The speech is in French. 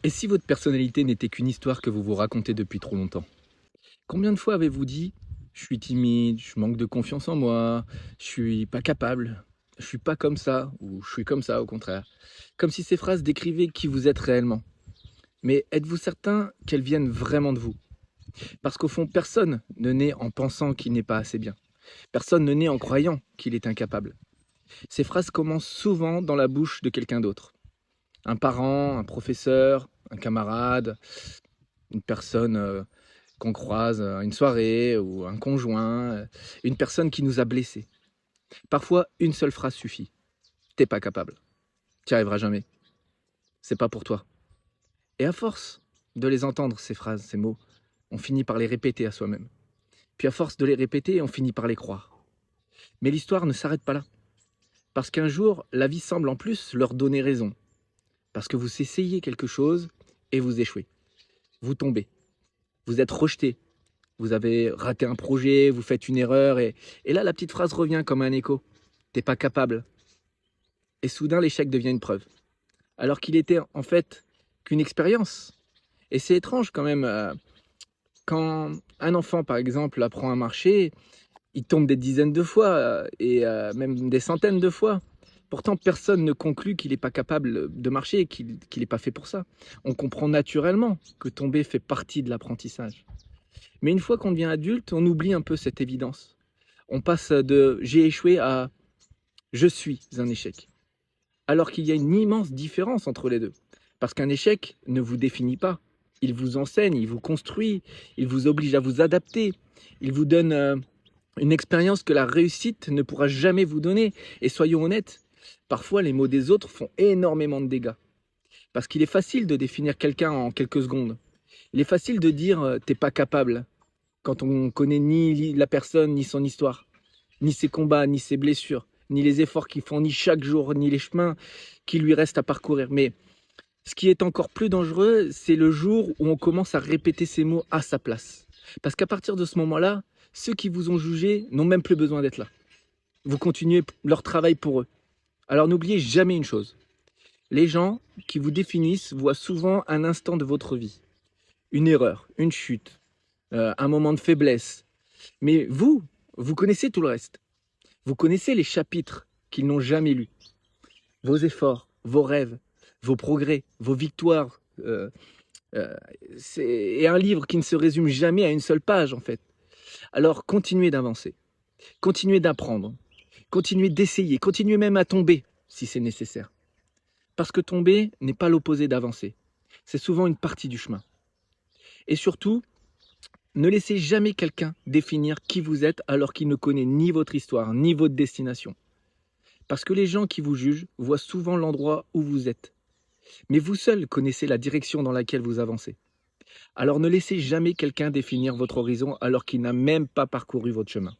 Et si votre personnalité n'était qu'une histoire que vous vous racontez depuis trop longtemps? Combien de fois avez-vous dit: «Je suis timide, je manque de confiance en moi, je suis pas capable, je suis pas comme ça» ou «Je suis comme ça au contraire»? Comme si ces phrases décrivaient qui vous êtes réellement. Mais êtes-vous certain qu'elles viennent vraiment de vous? Parce qu'au fond, personne ne naît en pensant qu'il n'est pas assez bien. Personne ne naît en croyant qu'il est incapable. Ces phrases commencent souvent dans la bouche de quelqu'un d'autre. Un parent, un professeur, un camarade, une personne qu'on croise à une soirée ou un conjoint, une personne qui nous a blessés. Parfois, une seule phrase suffit. T'es pas capable. Tu n'y arriveras jamais. C'est pas pour toi. Et à force de les entendre, ces phrases, ces mots, on finit par les répéter à soi-même. Puis à force de les répéter, on finit par les croire. Mais l'histoire ne s'arrête pas là. Parce qu'un jour, la vie semble en plus leur donner raison. Parce que vous essayez quelque chose et vous échouez. Vous tombez. Vous êtes rejeté. Vous avez raté un projet, vous faites une erreur et là, la petite phrase revient comme un écho. T'es pas capable. Et soudain, l'échec devient une preuve. Alors qu'il était en fait qu'une expérience. Et c'est étrange quand même, quand un enfant, par exemple, apprend à marcher, il tombe des dizaines de fois même des centaines de fois. Pourtant, personne ne conclut qu'il n'est pas capable de marcher et qu'il n'est pas fait pour ça. On comprend naturellement que tomber fait partie de l'apprentissage. Mais une fois qu'on devient adulte, on oublie un peu cette évidence. On passe de j'ai échoué à je suis un échec. Alors qu'il y a une immense différence entre les deux. Parce qu'un échec ne vous définit pas. Il vous enseigne, il vous construit, il vous oblige à vous adapter. Il vous donne une expérience que la réussite ne pourra jamais vous donner. Et soyons honnêtes, parfois les mots des autres font énormément de dégâts. Parce qu'il est facile de définir quelqu'un en quelques secondes. Il est facile de dire t'es pas capable quand on connaît ni la personne, ni son histoire, ni ses combats, ni ses blessures, ni les efforts qu'il fournit chaque jour, ni les chemins qui lui restent à parcourir. Mais ce qui est encore plus dangereux, c'est le jour où on commence à répéter ces mots à sa place. Parce qu'à partir de ce moment-là, ceux qui vous ont jugé n'ont même plus besoin d'être là. Vous continuez leur travail pour eux. Alors n'oubliez jamais une chose. Les gens qui vous définissent voient souvent un instant de votre vie. Une erreur, une chute, un moment de faiblesse. Mais vous connaissez tout le reste. Vous connaissez les chapitres qu'ils n'ont jamais lus. Vos efforts, vos rêves, vos progrès, vos victoires. C'est un livre qui ne se résume jamais à une seule page, en fait. Alors, continuez d'avancer. Continuez d'apprendre. Continuez d'essayer. Continuez même à tomber, si c'est nécessaire. Parce que tomber n'est pas l'opposé d'avancer. C'est souvent une partie du chemin. Et surtout, ne laissez jamais quelqu'un définir qui vous êtes alors qu'il ne connaît ni votre histoire, ni votre destination. Parce que les gens qui vous jugent voient souvent l'endroit où vous êtes. Mais vous seul connaissez la direction dans laquelle vous avancez. Alors ne laissez jamais quelqu'un définir votre horizon alors qu'il n'a même pas parcouru votre chemin.